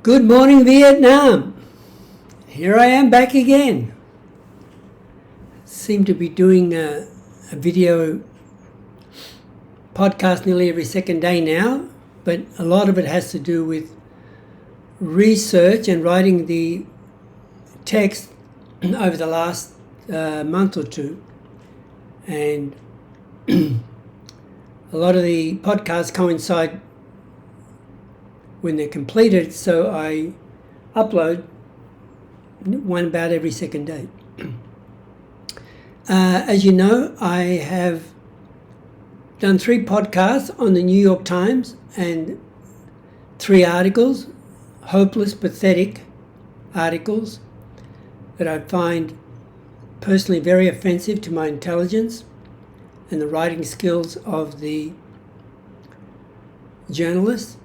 Good morning, Vietnam. Here I am back again. Seem to be doing a video podcast nearly every second day now, but a lot of it has to do with research and writing the text over the last month or two. And a lot of the podcasts coincide when they're completed, so I upload one about every second day. As you know, I have done 3 podcasts on the New York Times and 3 articles, hopeless, pathetic articles that I find personally very offensive to my intelligence and the writing skills of the journalists.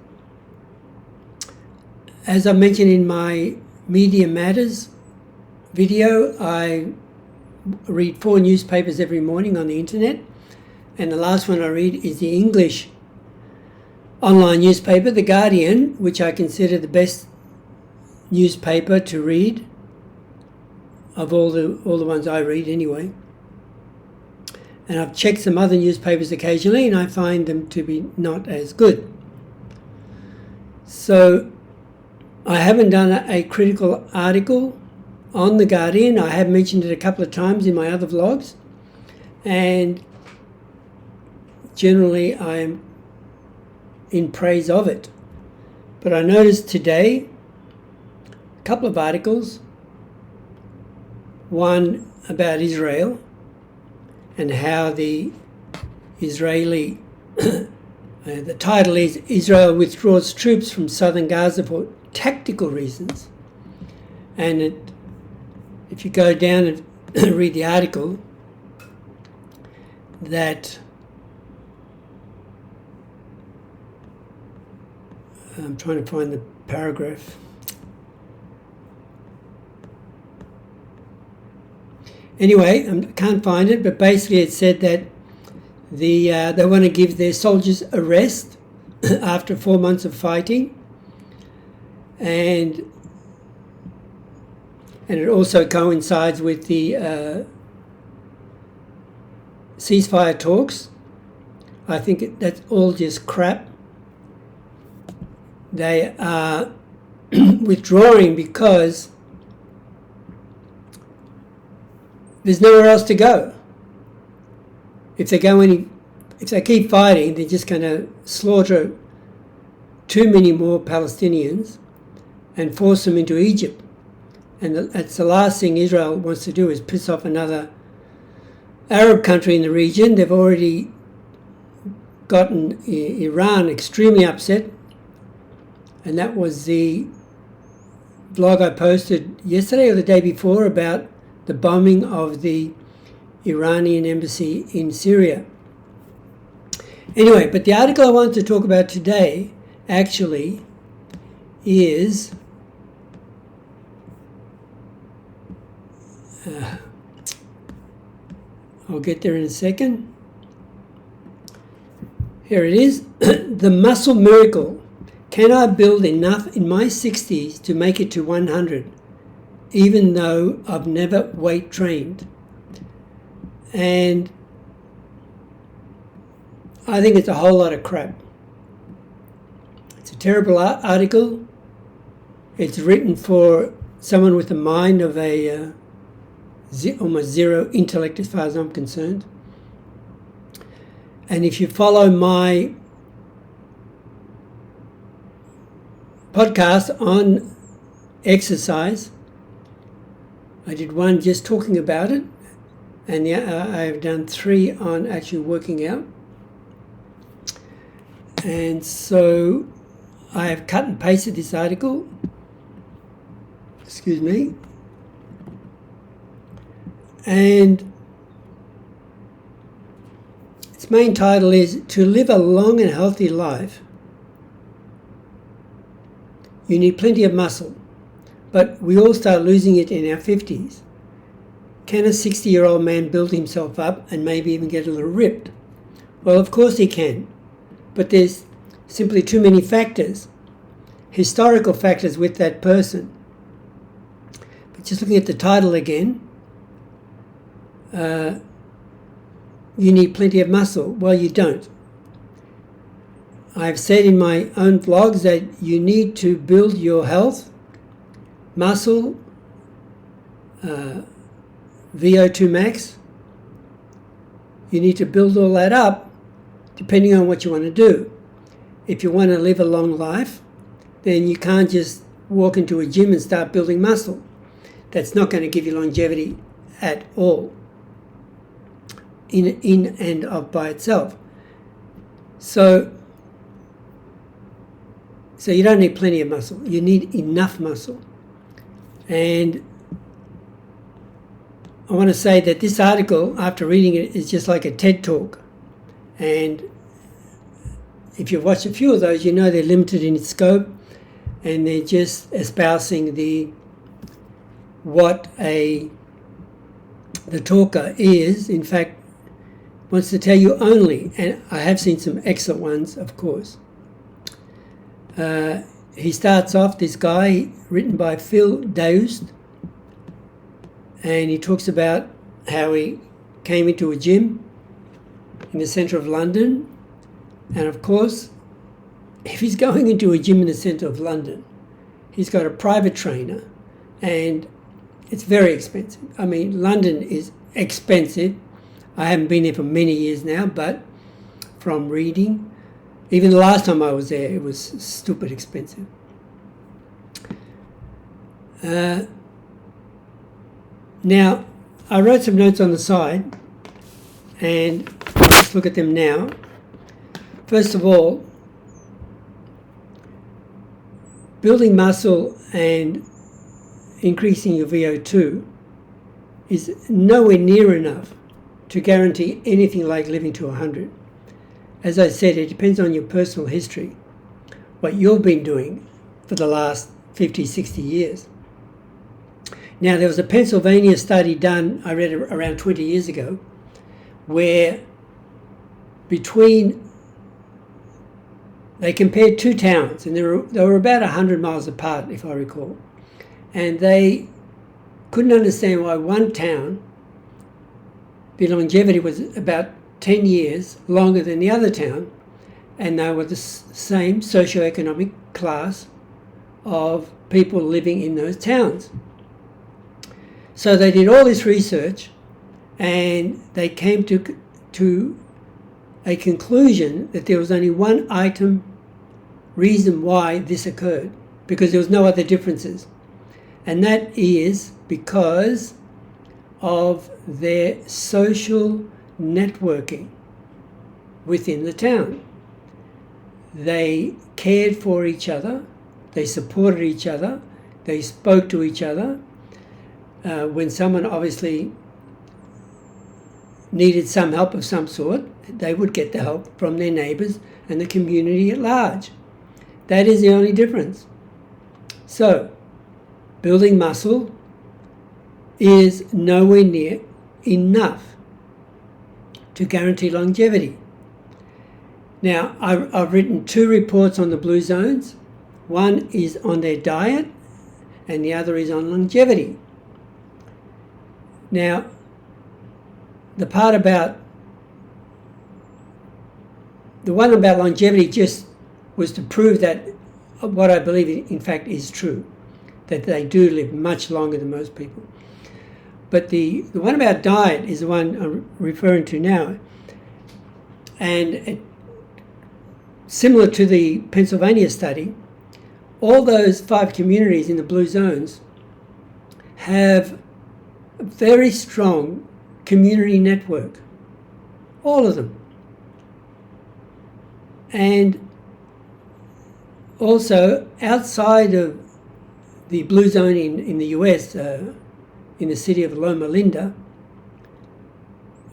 As I mentioned in my Media Matters video, I read 4 newspapers every morning on the internet, and the last one I read is the English online newspaper, The Guardian, which I consider the best newspaper to read of all the ones I read anyway. And I've checked some other newspapers occasionally, and I find them to be not as good. So I haven't done a critical article on The Guardian. I have mentioned it a couple of times in my other vlogs, and generally I am in praise of it. But I noticed today a couple of articles, one about Israel and how the Israeli, the title is Israel withdraws troops from southern Gaza for tactical reasons. And if you go down and read the article, that I'm trying to find the paragraph. Anyway, I can't find it, but basically it said that they want to give their soldiers a rest after 4 months of fighting, and it also coincides with the ceasefire talks. I think that's all just crap. They are withdrawing because there's nowhere else to go. If they keep fighting, they're just going to slaughter too many more Palestinians and force them into Egypt. And that's the last thing Israel wants to do, is piss off another Arab country in the region. They've already gotten Iran extremely upset. And that was the blog I posted yesterday or the day before about the bombing of the Iranian embassy in Syria. Anyway, but the article I wanted to talk about today actually is I'll get there in a second. Here it is. The muscle miracle. Can I build enough in my 60s to make it to 100, even though I've never weight trained? And I think it's a whole lot of crap. It's a terrible article. It's written for someone with the mind of a almost zero intellect as far as I'm concerned. And if you follow my podcast on exercise, I did one just talking about it, and I've done 3 on actually working out. And so I have cut and pasted this article, excuse me, and its main title is "To Live a Long and Healthy Life, You Need Plenty of Muscle, but we all start losing it in our 50s. Can a 60-year-old man build himself up and maybe even get a little ripped? Well, of course he can, but there's simply too many factors. historical factors with that person. But just looking at the title again, you need plenty of muscle. Well, you don't. I've said in my own vlogs that you need to build your health, muscle, VO2 max. You need to build all that up depending on what you want to do. If you want to live a long life, then you can't just walk into a gym and start building muscle. That's not going to give you longevity at all, in and of by itself. So you don't need plenty of muscle. You need enough muscle. And I want to say that this article, after reading it, is just like a TED Talk. And if you've watched a few of those, you know they're limited in its scope, and they're just espousing the talker is, in fact, wants to tell you only, and I have seen some excellent ones, of course. He starts off, this guy, written by Phil Daoust, and he talks about how he came into a gym in the centre of London. And of course, if he's going into a gym in the centre of London, he's got a private trainer, and it's very expensive. I mean, London is expensive. I haven't been there for many years now, but from reading, even the last time I was there, it was stupid expensive. Now, I wrote some notes on the side, and let's look at them now. First of all, building muscle and increasing your VO2 is nowhere near enough to guarantee anything like living to 100. As I said, it depends on your personal history, what you've been doing for the last 50, 60 years. Now, there was a Pennsylvania study done, I read it around 20 years ago, where they compared two towns, and they were about 100 miles apart, if I recall. And they couldn't understand why one town, the longevity was about 10 years longer than the other town, and they were the same socioeconomic class of people living in those towns. So they did all this research, and they came to a conclusion that there was only one reason why this occurred, because there was no other differences. And that is because of their social networking within the town. They cared for each other, they supported each other, they spoke to each other. When someone obviously needed some help of some sort, they would get the help from their neighbours and the community at large. That is the only difference. So, building muscle is nowhere near enough to guarantee longevity. Now, I've written 2 reports on the blue zones. One is on their diet, and the other is on longevity. Now, the one about longevity just was to prove that what I believe in fact is true, that they do live much longer than most people. But the one about diet is the one I'm referring to now. And similar to the Pennsylvania study, all those 5 communities in the blue zones have a very strong community network. All of them. And also, outside of the blue zone in the US, in the city of Loma Linda,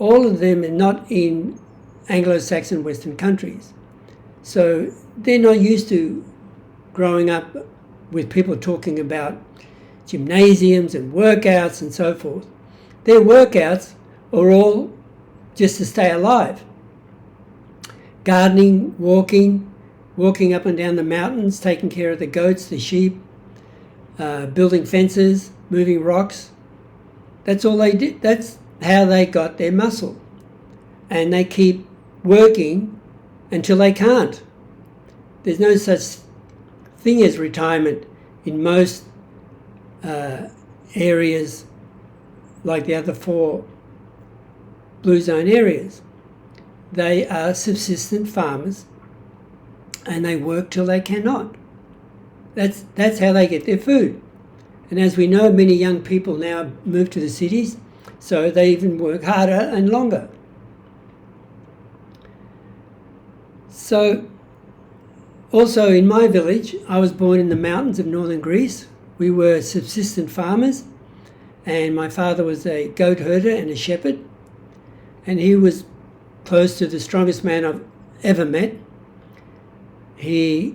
all of them are not in Anglo-Saxon Western countries. So they're not used to growing up with people talking about gymnasiums and workouts and so forth. Their workouts are all just to stay alive. Gardening, walking, walking up and down the mountains, taking care of the goats, the sheep, building fences, moving rocks. That's all they did. That's how they got their muscle. And they keep working until they can't. There's no such thing as retirement in most areas like the other 4 blue zone areas. They are subsistent farmers and they work till they cannot. That's how they get their food. And as we know, many young people now move to the cities, so they even work harder and longer. So, also in my village, I was born in the mountains of northern Greece. We were subsistent farmers, and my father was a goat herder and a shepherd, and he was close to the strongest man I've ever met. His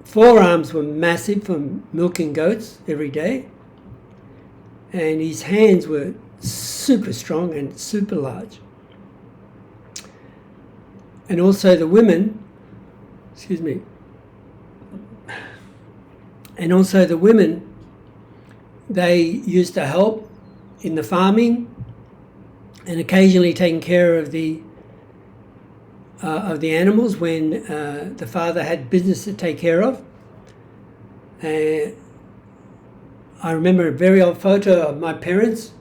forearms were massive from milking goats every day, and his hands were super strong and super large. And also the women, they used to help in the farming and occasionally taking care of the animals when the father had business to take care of. I remember a very old photo of my parents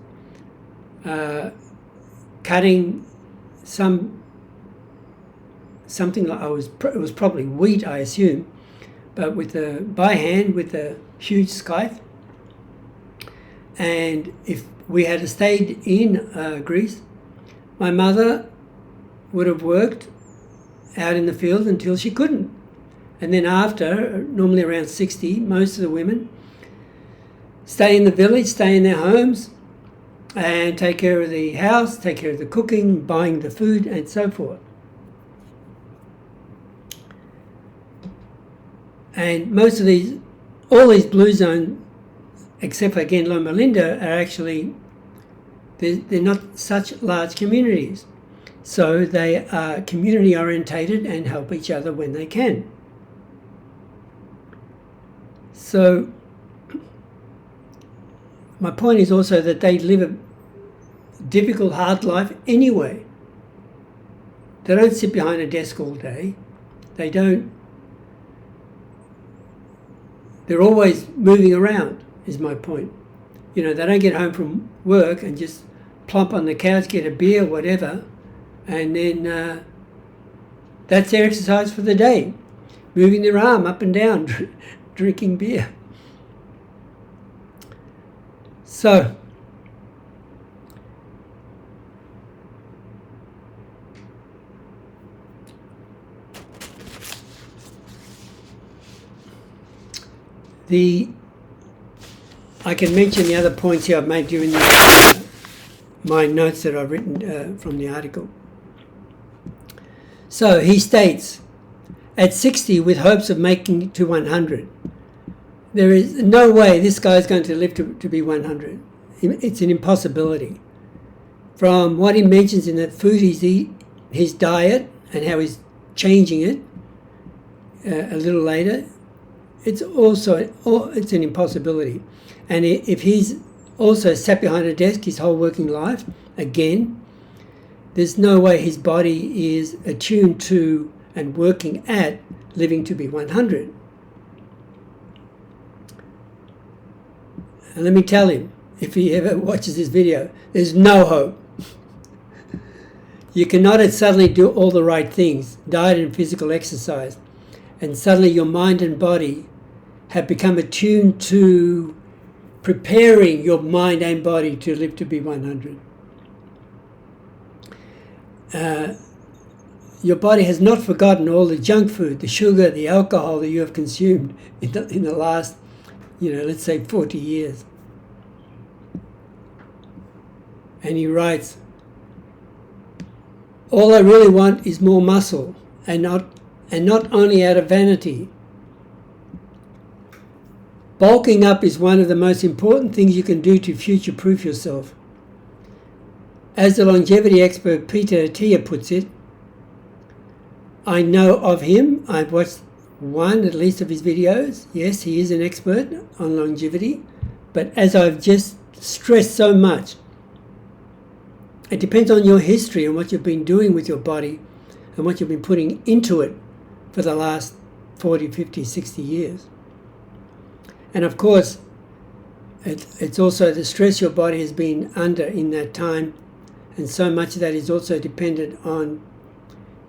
cutting something like it was probably wheat, I assume, but by hand with a huge scythe. And if we had stayed in Greece, my mother would have worked out in the field until she couldn't. And then after, normally around 60, most of the women stay in the village, stay in their homes, and take care of the house, take care of the cooking, buying the food, and so forth. And all these blue zones, except for again Loma Linda, are actually, they're not such large communities. So they are community orientated and help each other when they can. So my point is also that they live a difficult, hard life anyway. They don't sit behind a desk all day. They're always moving around, is my point. They don't get home from work and just plump on the couch, get a beer, whatever, and then that's their exercise for the day. Moving their arm up and down, drinking beer. So, I can mention the other points here I've made during my notes that I've written from the article. So he states, at 60 with hopes of making it to 100. There is no way this guy is going to live to be 100. It's an impossibility. From what he mentions in the food he's eating, his diet, and how he's changing it a little later, it's an impossibility. And if he's also sat behind a desk his whole working life, again, there's no way his body is attuned to and working at living to be 100. And let me tell him, if he ever watches this video, there's no hope. You cannot suddenly do all the right things, diet and physical exercise, and suddenly your mind and body have become attuned to preparing your mind and body to live to be 100. Your body has not forgotten all the junk food, the sugar, the alcohol that you have consumed in the last, let's say 40 years. And he writes, all I really want is more muscle, and not only out of vanity. Bulking up is one of the most important things you can do to future-proof yourself. As the longevity expert Peter Attia puts it, I know of him. I've watched one at least of his videos. Yes, he is an expert on longevity. But as I've just stressed so much, it depends on your history and what you've been doing with your body and what you've been putting into it for the last 40, 50, 60 years. And of course, it's also the stress your body has been under in that time, and so much of that is also dependent on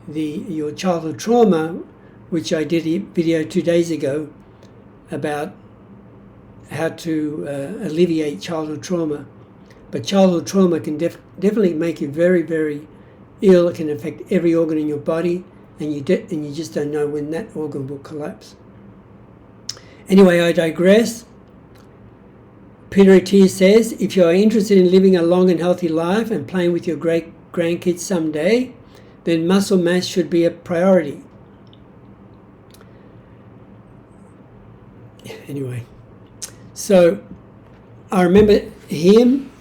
your childhood trauma, which I did a video 2 days ago about how to alleviate childhood trauma. But childhood trauma can definitely make you very, very ill. It can affect every organ in your body, and you just don't know when that organ will collapse. Anyway, I digress. Peter Attia says, if you are interested in living a long and healthy life and playing with your great grandkids someday, then muscle mass should be a priority. Anyway, so I remember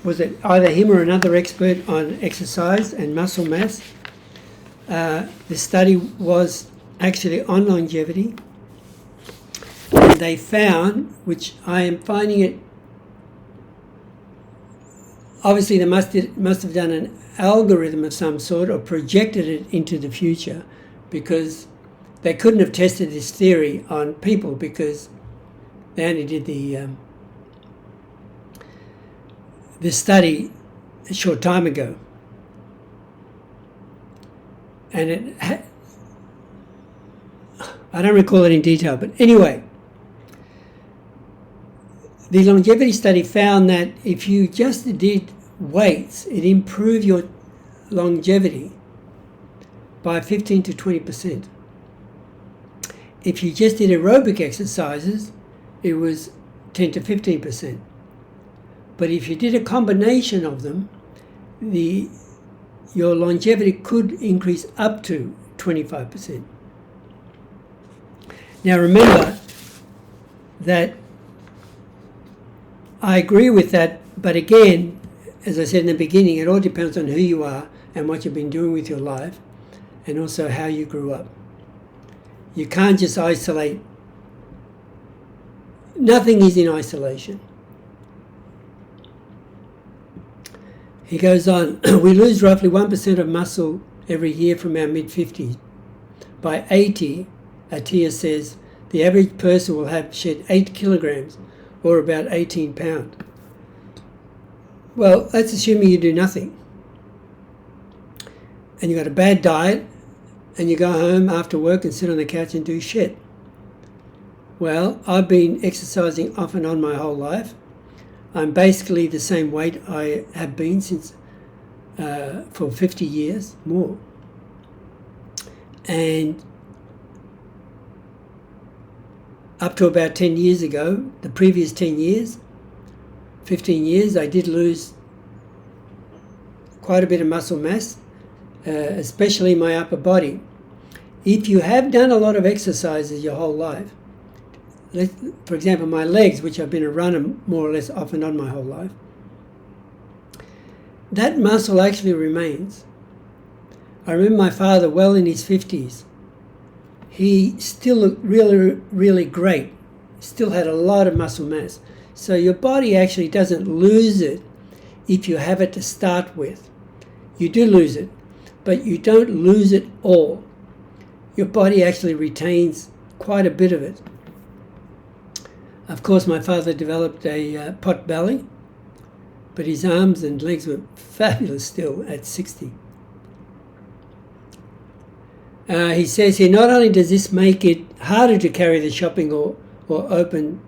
was it either him or another expert on exercise and muscle mass? The study was actually on longevity, and they found, which I am finding it, obviously they must have done an algorithm of some sort or projected it into the future, because they couldn't have tested this theory on people because they only did the study a short time ago. And I don't recall it in detail, but anyway, the longevity study found that if you just did weights, it improved your longevity by 15 to 20%. If you just did aerobic exercises, it was 10 to 15%. But if you did a combination of them, your longevity could increase up to 25%. Now remember that I agree with that, but again, as I said in the beginning, it all depends on who you are and what you've been doing with your life, and also how you grew up. You can't just isolate. Nothing is in isolation. He goes on, we lose roughly 1% of muscle every year from our mid-50s. By 80, Attia says, the average person will have shed 8 kilograms, or about 18 pounds. Well, that's assuming you do nothing. And you've got a bad diet, and you go home after work and sit on the couch and do shit. Well, I've been exercising off and on my whole life. I'm basically the same weight I have been since for 50 years, more. And up to about 10 years ago, the previous 10 years, 15 years, I did lose quite a bit of muscle mass, especially my upper body. If you have done a lot of exercises your whole life, for example, my legs, which I've been a runner more or less off and on my whole life, that muscle actually remains. I remember my father, well in his 50s, he still looked really, really great, still had a lot of muscle mass. So your body actually doesn't lose it if you have it to start with. You do lose it, but you don't lose it all. Your body actually retains quite a bit of it. Of course, my father developed a pot belly, but his arms and legs were fabulous still at 60. He says here, not only does this make it harder to carry the shopping or open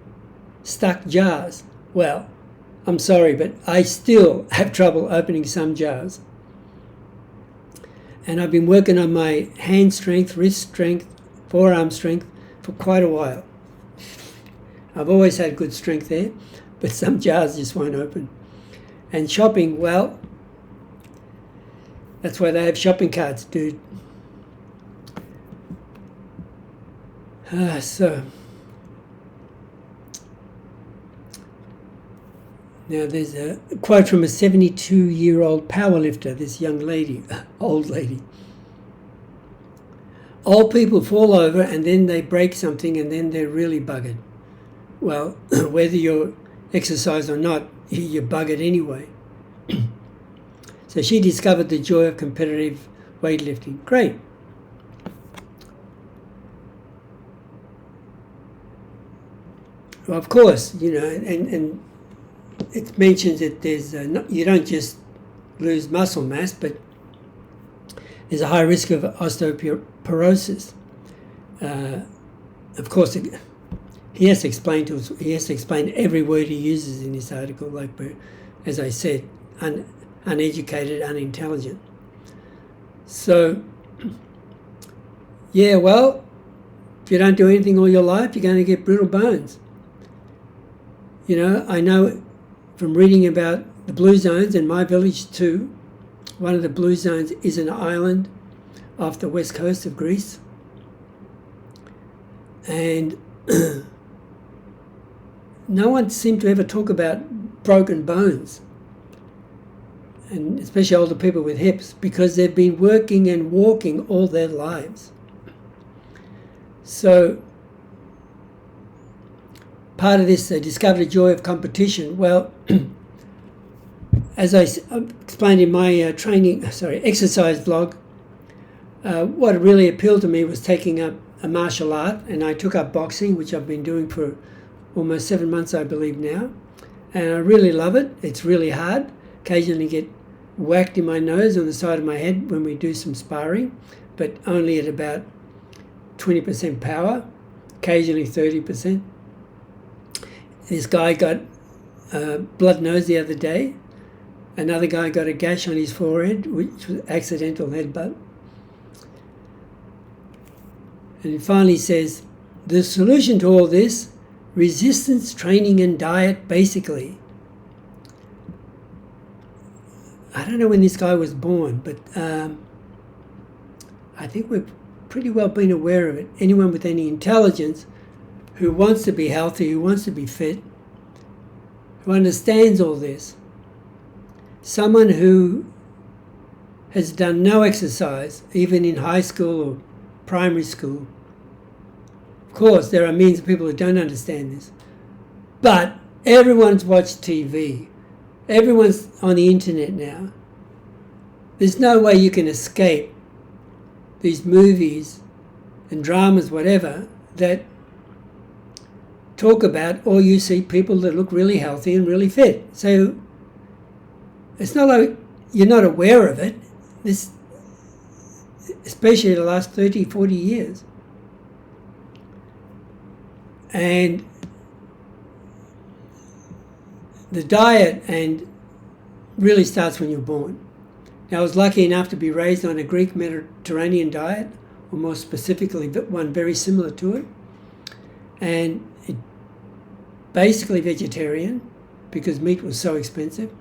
stuck jars. Well, I'm sorry, but I still have trouble opening some jars. And I've been working on my hand strength, wrist strength, forearm strength for quite a while. I've always had good strength there, but some jars just won't open. And shopping, well, that's why they have shopping carts, dude. So, now there's a quote from a 72-year-old powerlifter, this young lady, old lady. Old people fall over and then they break something and then they're really buggered. Well, whether you're exercise or not, you're buggered anyway. So she discovered the joy of competitive weightlifting. Great. Well, of course, and it mentions that there's you don't just lose muscle mass, but there's a high risk of osteoporosis. Of course, he has to explain to us. He has to explain every word he uses in this article. Like, as I said, uneducated, unintelligent. So, yeah, well, if you don't do anything all your life, you're going to get brittle bones. I know from reading about the blue zones in my village too. One of the blue zones is an island off the west coast of Greece. And no one seemed to ever talk about broken bones, and especially older people with hips, because they've been working and walking all their lives. So part of this, they discovered a joy of competition. Well, as I explained in my exercise vlog, what really appealed to me was taking up a martial art, and I took up boxing, which I've been doing for almost 7 months, I believe now, and I really love it. It's really hard. Occasionally get whacked in my nose on the side of my head when we do some sparring, but only at about 20% power, occasionally 30%. This guy got a blood nose the other day. Another guy got a gash on his forehead, which was accidental headbutt. And he finally says, the solution to all this, resistance training and diet, basically. I don't know when this guy was born, but I think we've pretty well been aware of it. Anyone with any intelligence who wants to be healthy, who wants to be fit, who understands all this, someone who has done no exercise, even in high school or primary school. Of course, there are millions of people who don't understand this. But everyone's watched TV. Everyone's on the internet now. There's no way you can escape these movies and dramas, whatever, that talk about, or you see people that look really healthy and really fit. So it's not like you're not aware of it, this, especially the last 30, 40 years. And the diet and really starts when you're born. Now, I was lucky enough to be raised on a Greek Mediterranean diet, or more specifically, one very similar to it. And basically vegetarian, because meat was so expensive.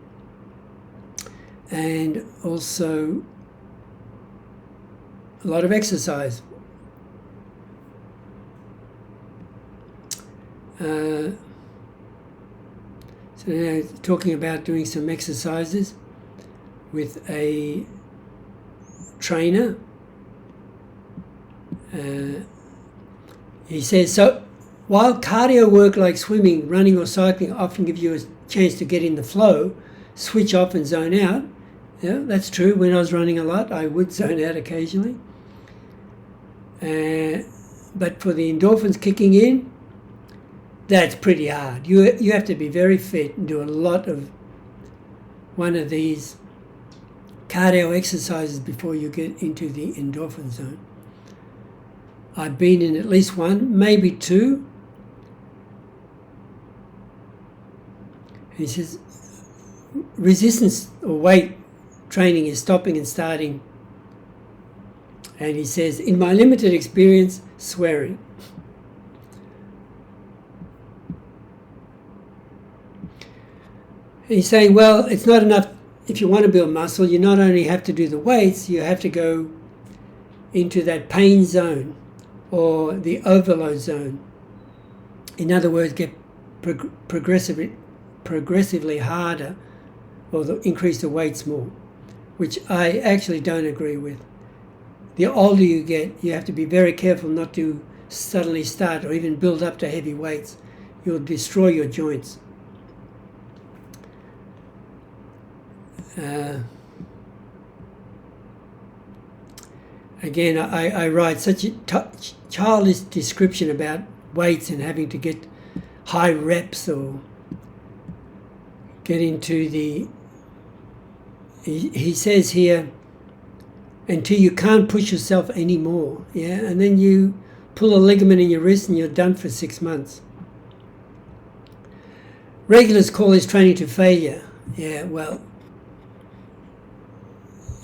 And also a lot of exercise. So now talking about doing some exercises with a trainer. He says, so while cardio work like swimming, running or cycling often gives you a chance to get in the flow, switch off and zone out. Yeah, that's true. When I was running a lot, I would zone out occasionally. But for the endorphins kicking in, that's pretty hard. You have to be very fit and do a lot of one of these cardio exercises before you get into the endorphin zone. I've been in at least one, maybe two. He says resistance or weight training is stopping and starting. And he says, in my limited experience, swearing. And he's saying, well, it's not enough. If you want to build muscle, you not only have to do the weights, you have to go into that pain zone or the overload zone. In other words, get progressively harder, or increase the weights more, which I actually don't agree with. the older you get, you have to be very careful not to suddenly start or even build up to heavy weights. You'll destroy your joints. Again, I write such a childish description about weights and having to get high reps or get into the... He says here, until you can't push yourself anymore, yeah, and then you pull a ligament in your wrist and you're done for 6 months. Regulars call this training to failure. Yeah, well,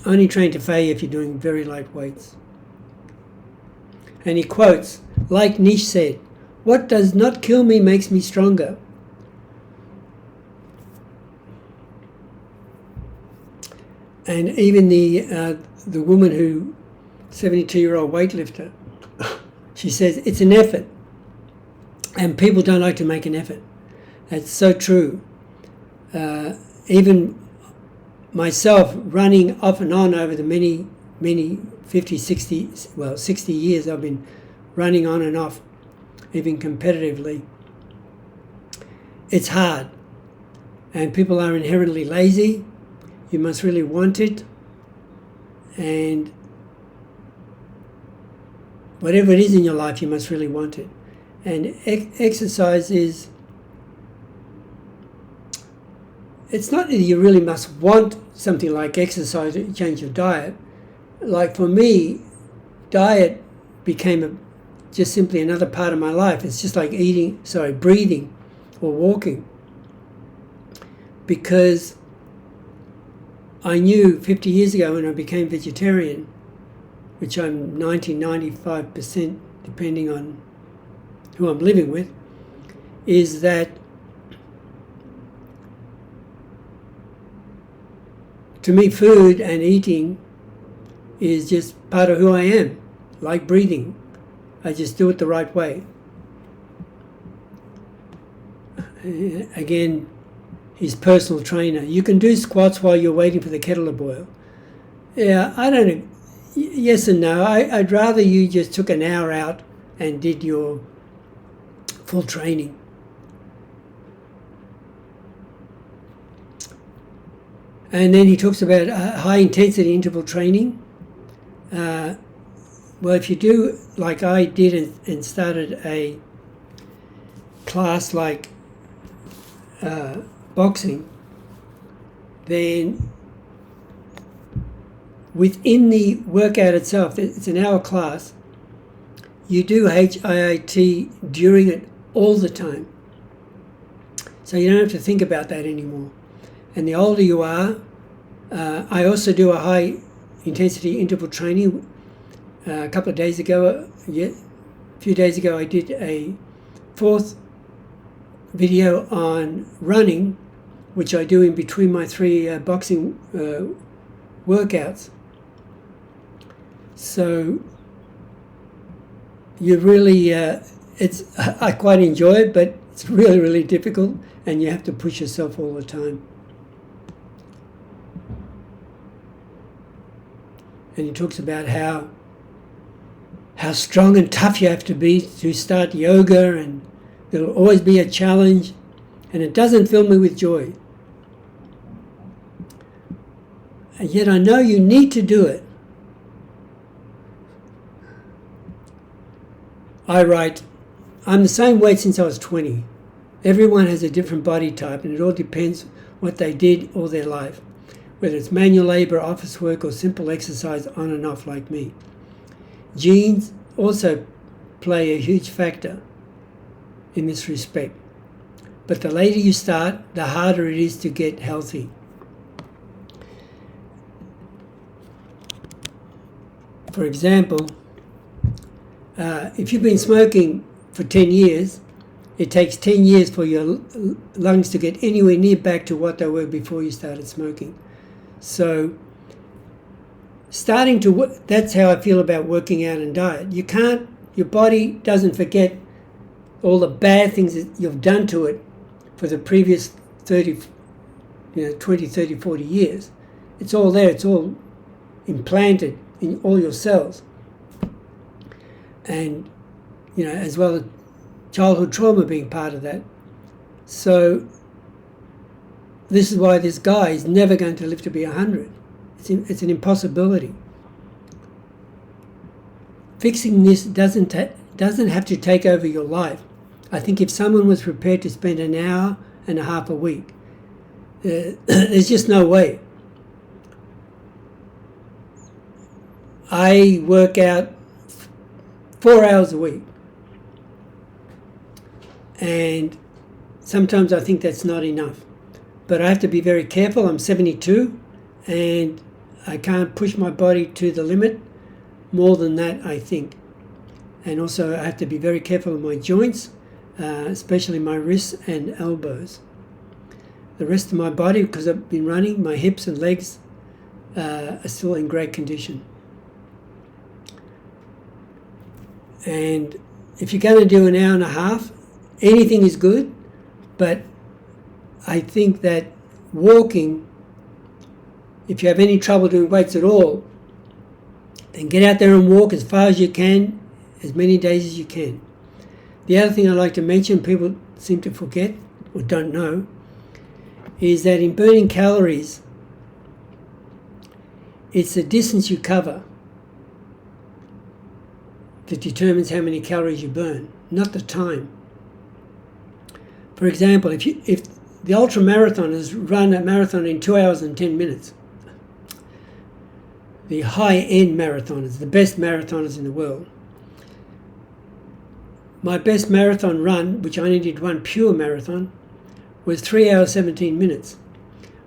only train to failure if you're doing very light weights. And he quotes, like Nietzsche said, "What does not kill me makes me stronger." And even the woman who, 72-year-old weightlifter, she says it's an effort, and people don't like to make an effort. That's so true. Even myself, running off and on over the many 50, 60, well, 60 years I've been running on and off, even competitively. It's hard, and people are inherently lazy. You must really want it, and whatever it is in your life, you must really want it. And exercise is, it's not that you really must want something like exercise to change your diet. Like for me, diet became just simply another part of my life. It's just like breathing or walking. Because I knew 50 years ago when I became vegetarian, which I'm 95%, depending on who I'm living with, is that to me food and eating is just part of who I am, like breathing. I just do it the right way. Again, his personal trainer. You can do squats while you're waiting for the kettle to boil. Yeah, I don't know. Yes and no. I'd rather you just took an hour out and did your full training. And then he talks about high intensity interval training. Well, if you do like I did and started a class like boxing, then within the workout itself, it's an hour class, you do HIIT during it all the time. So you don't have to think about that anymore. And the older you are, I also do a high intensity interval training. A couple of days ago, a few days ago, I did a 4th video on running, which I do in between my 3 boxing workouts. So you really, I quite enjoy it, but it's really, really difficult, and you have to push yourself all the time. And he talks about how strong and tough you have to be to start yoga, and there'll always be a challenge, and it doesn't fill me with joy. And yet I know you need to do it. I write, I'm the same weight since I was 20. Everyone has a different body type, and it all depends what they did all their life, whether it's manual labor, office work, or simple exercise on and off like me. Genes also play a huge factor in this respect. But the later you start, the harder it is to get healthy. For example, if you've been smoking for 10 years, it takes 10 years for your lungs to get anywhere near back to what they were before you started smoking. So that's how I feel about working out and diet. Your body doesn't forget all the bad things that you've done to it for the previous 20, 30, 40 years. It's all there. It's all implanted in all your cells. And, as well as childhood trauma being part of that. So this is why this guy is never going to live to be 100. It's an impossibility. Fixing this doesn't have to take over your life. I think if someone was prepared to spend an hour and a half a week, there's just no way. I work out 4 hours a week. And sometimes I think that's not enough. But I have to be very careful. I'm 72 and I can't push my body to the limit more than that, I think. And also I have to be very careful of my joints, especially my wrists and elbows. The rest of my body, because I've been running, my hips and legs are still in great condition. And if you're going to do an hour and a half, anything is good, but I think that walking, if you have any trouble doing weights at all, then get out there and walk as far as you can, as many days as you can. The other thing I'd like to mention, people seem to forget or don't know, is that in burning calories, it's the distance you cover that determines how many calories you burn, not the time. For example, if the ultra-marathoners run a marathon in 2 hours and 10 minutes, the high-end marathoners, the best marathoners in the world. My best marathon run, which I only did one pure marathon, was 3 hours 17 minutes.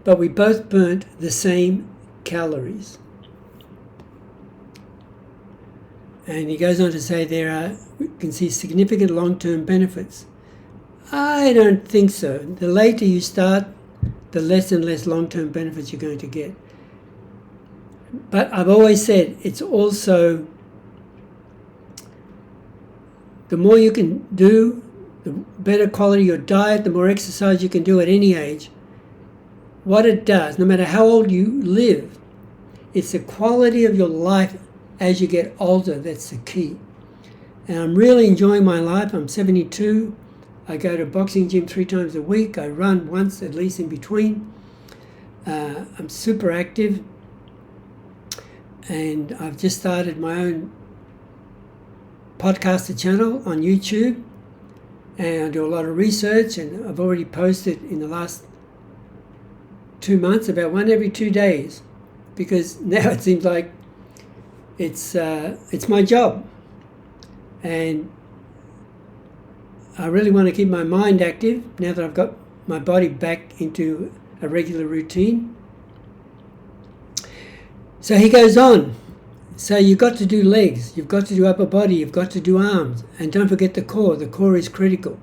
But we both burnt the same calories. And he goes on to say we can see significant long-term benefits. I don't think so. The later you start, the less and less long-term benefits you're going to get. But I've always said it's also, the more you can do, the better quality your diet, the more exercise you can do at any age. What it does, no matter how old you live, it's the quality of your life as you get older that's the key. And I'm really enjoying my life. I'm 72. I go to a boxing gym 3 times a week. I run once at least in between. I'm super active. And I've just started my own podcaster channel on YouTube. And I do a lot of research. And I've already posted in the last 2 months about one every 2 days. Because now it seems like it's my job. And I really want to keep my mind active now that I've got my body back into a regular routine. So he goes on. So you've got to do legs, you've got to do upper body, you've got to do arms, and don't forget the core. The core is critical.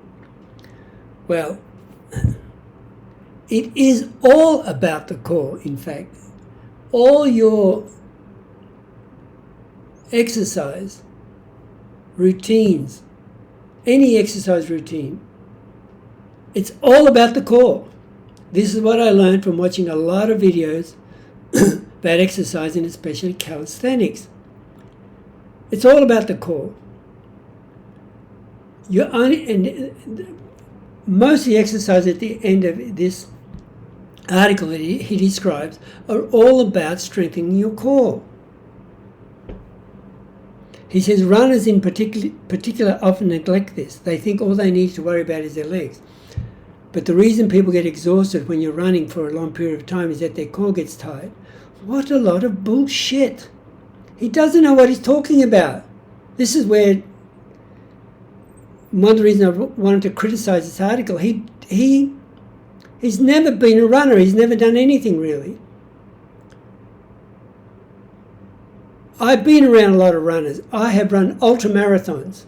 Well, it is all about the core, in fact. All your exercise routines, any exercise routine, it's all about the core. This is what I learned from watching a lot of videos about exercising, especially calisthenics. It's all about the core. Most of the exercises at the end of this article that he describes are all about strengthening your core. He says runners in particular often neglect this. They think all they need to worry about is their legs. But the reason people get exhausted when you're running for a long period of time is that their core gets tired. What a lot of bullshit. He doesn't know what he's talking about. This is where one of the reasons I wanted to criticize this article, he's never been a runner. He's never done anything really. I've been around a lot of runners. I have run ultra marathons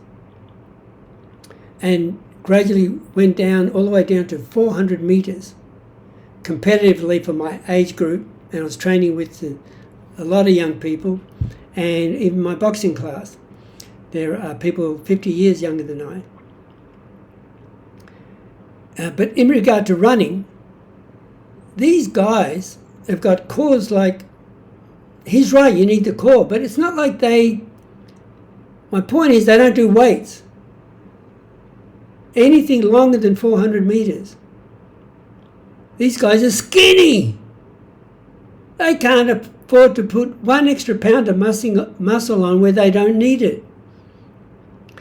and gradually went down all the way down to 400 meters competitively for my age group, and I was training with a lot of young people, and even my boxing class. There are people 50 years younger than I. But in regard to running, these guys have got cores like he's right, you need the core, but it's not like my point is they don't do weights. Anything longer than 400 meters. These guys are skinny. They can't afford to put 1 extra pound of muscle on where they don't need it.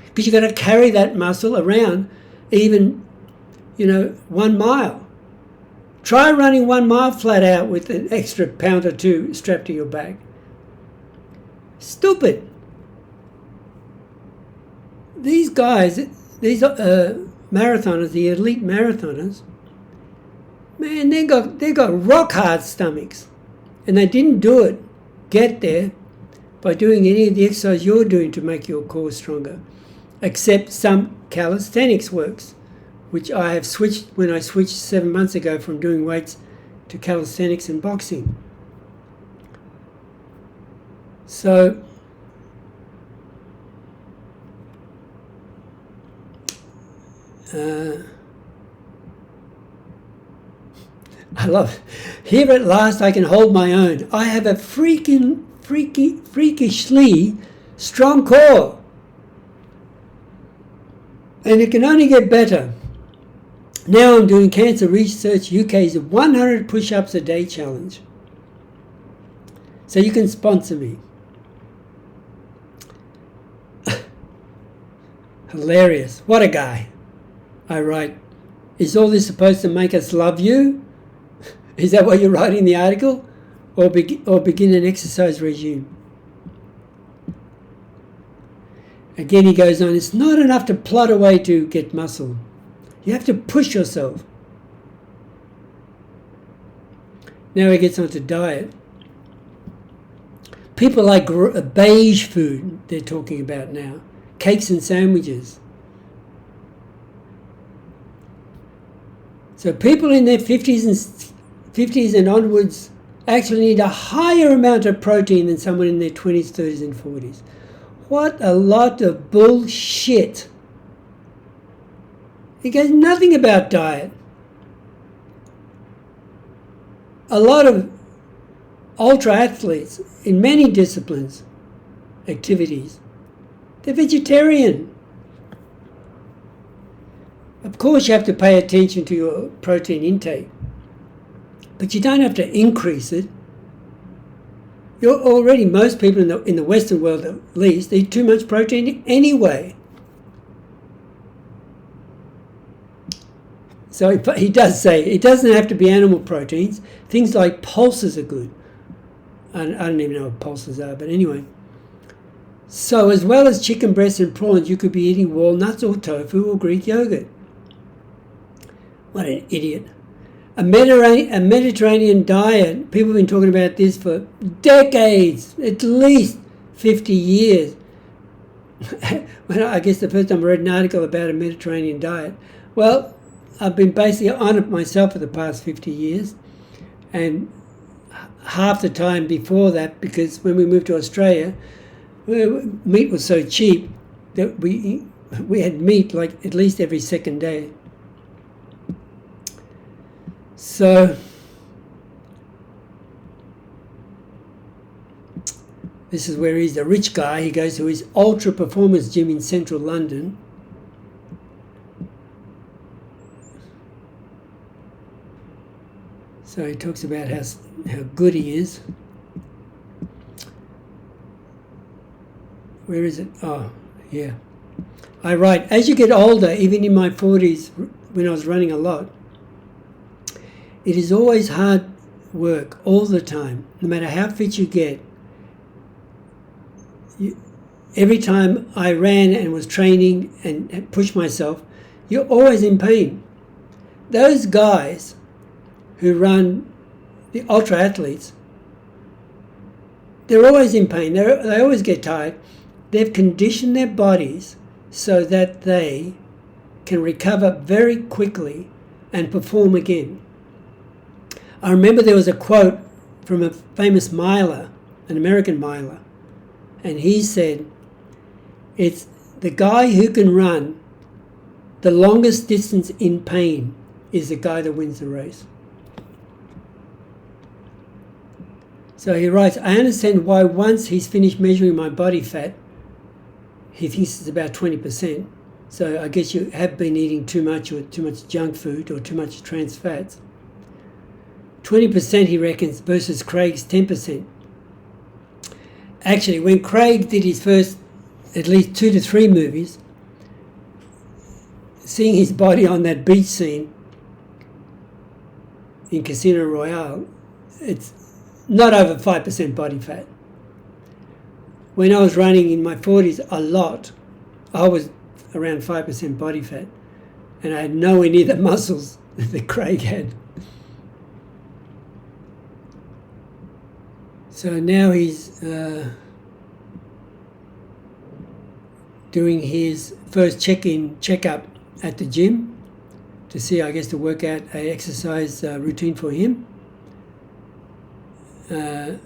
Because you've got to carry that muscle around even, 1 mile. Try running 1 mile flat out with an extra pound or 2 strapped to your back. Stupid. These guys, these marathoners, the elite marathoners, man, they got rock hard stomachs, and they didn't get there by doing any of the exercise you're doing to make your core stronger, except some calisthenics works, which I have switched when I switched 7 months ago from doing weights to calisthenics and boxing. So I love it. Here at last I can hold my own. I have a freakishly strong core. And it can only get better. Now I'm doing Cancer Research UK's 100 push-ups a day challenge. So you can sponsor me. Hilarious. What a guy. I write, is all this supposed to make us love you? Is that what you're writing in the article? Or begin an exercise regime? Again, he goes on, it's not enough to plod away to get muscle. You have to push yourself. Now he gets on to diet. People like beige food, they're talking about now. Cakes and sandwiches. So people in their 50s and onwards actually need a higher amount of protein than someone in their 20s, 30s and 40s. What a lot of bullshit. He goes nothing about diet. A lot of ultra athletes in many disciplines, activities, they're vegetarian. Of course you have to pay attention to your protein intake, but you don't have to increase it. You're already, most people in the Western world at least, eat too much protein anyway. So he does say it doesn't have to be animal proteins. Things like pulses are good. I don't even know what pulses are, but anyway. So as well as chicken breasts and prawns, you could be eating walnuts or tofu or Greek yogurt. What an idiot. A Mediterranean diet, people have been talking about this for decades, at least 50 years. I guess the first time I read an article about a Mediterranean diet. Well, I've been basically on it myself for the past 50 years. And half the time before that, because when we moved to Australia, meat was so cheap that we had meat like at least every second day. So this is where he's a rich guy. He goes to his ultra performance gym in central London. So he talks about how good he is. Where is it? Oh, yeah. I write, as you get older, even in my 40s, when I was running a lot, it is always hard work all the time, no matter how fit you get. Every time I ran and was training and pushed myself, you're always in pain. Those guys who run, the ultra athletes, they're always in pain. They always get tired. They've conditioned their bodies so that they can recover very quickly and perform again. I remember there was a quote from a famous miler, an American miler, and he said, it's the guy who can run the longest distance in pain is the guy that wins the race. So he writes, I understand why once he's finished measuring my body fat, he thinks it's about 20%. So I guess you have been eating too much or too much junk food or too much trans fats. 20% he reckons versus Craig's 10%. Actually, when Craig did his first at least 2 to 3 movies, seeing his body on that beach scene in Casino Royale, it's not over 5% body fat. When I was running in my 40s a lot, I was around 5% body fat, and I had nowhere near the muscles that Craig had. So now he's doing his first checkup at the gym to see, I guess, to work out an exercise routine for him. I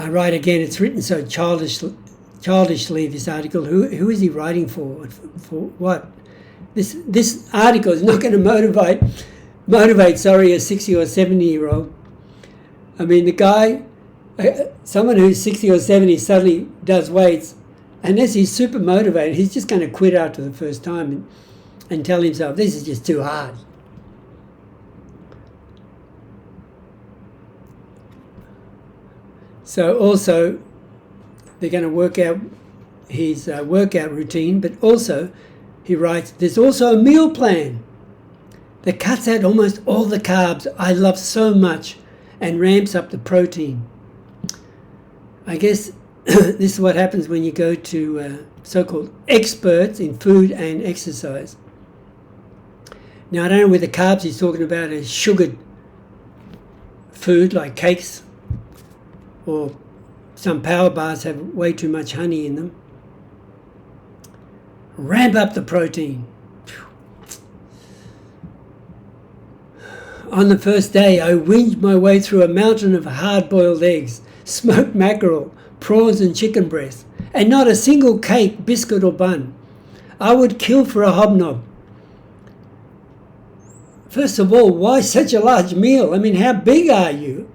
write again, it's written so childishly, this article. Who is he writing for? For what? This article is not going to motivate, a 60 or 70-year-old. I mean, the guy, someone who's 60 or 70 suddenly does weights, unless he's super motivated, he's just going to quit after the first time and tell himself, this is just too hard. So also, they're going to work out his workout routine, but also, he writes, there's also a meal plan that cuts out almost all the carbs I love so much and ramps up the protein. I guess this is what happens when you go to so-called experts in food and exercise. Now, I don't know whether the carbs he's talking about is sugared food like cakes, or some power bars have way too much honey in them. Ramp up the protein. On the first day, I winged my way through a mountain of hard-boiled eggs, smoked mackerel, prawns and chicken breast, and not a single cake, biscuit or bun. I would kill for a hobnob. First of all, why such a large meal? I mean, how big are you?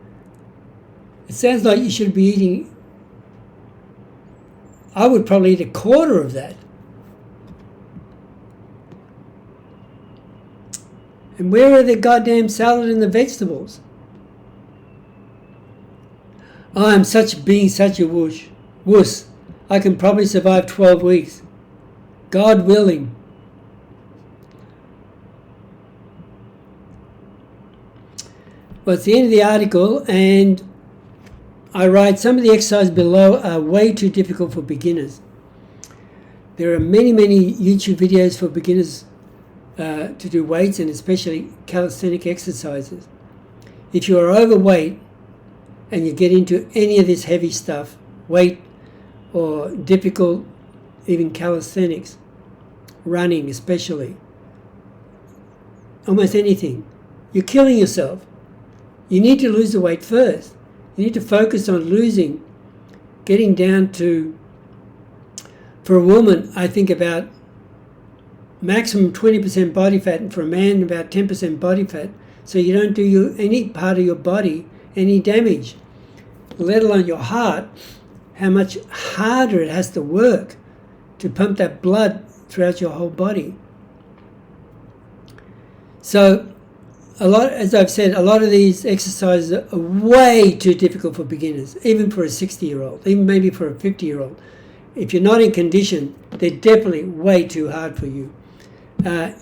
It sounds like you should be eating, I would probably eat a quarter of that. And where are the goddamn salad and the vegetables? I am being such a wuss. I can probably survive 12 weeks. God willing. Well, it's the end of the article, and I write, some of the exercises below are way too difficult for beginners. There are many YouTube videos for beginners to do weights, and especially calisthenic exercises. If you are overweight and you get into any of this heavy stuff, weight or difficult, even calisthenics, running especially, almost anything, you're killing yourself. You need to lose the weight first. You need to focus on getting down to, for a woman, I think about maximum 20% body fat, and for a man about 10% body fat, so you don't do any part of your body any damage, let alone your heart, how much harder it has to work to pump that blood throughout your whole body. So, as I've said, a lot of these exercises are way too difficult for beginners, even for a 60-year-old, even maybe for a 50-year-old. If you're not in condition, they're definitely way too hard for you.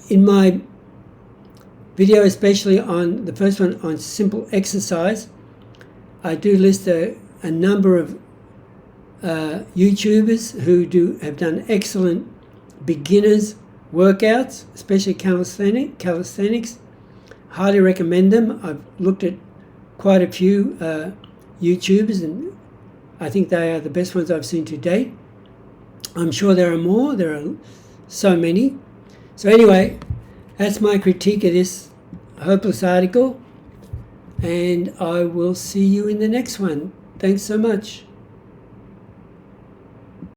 In my video, especially on the first one on simple exercise, I do list a number of YouTubers who have done excellent beginners workouts, especially calisthenics. Highly recommend them. I've looked at quite a few YouTubers, and I think they are the best ones I've seen to date. I'm sure there are more. There are so many. So anyway, that's my critique of this hopeless article, and I will see you in the next one. Thanks so much.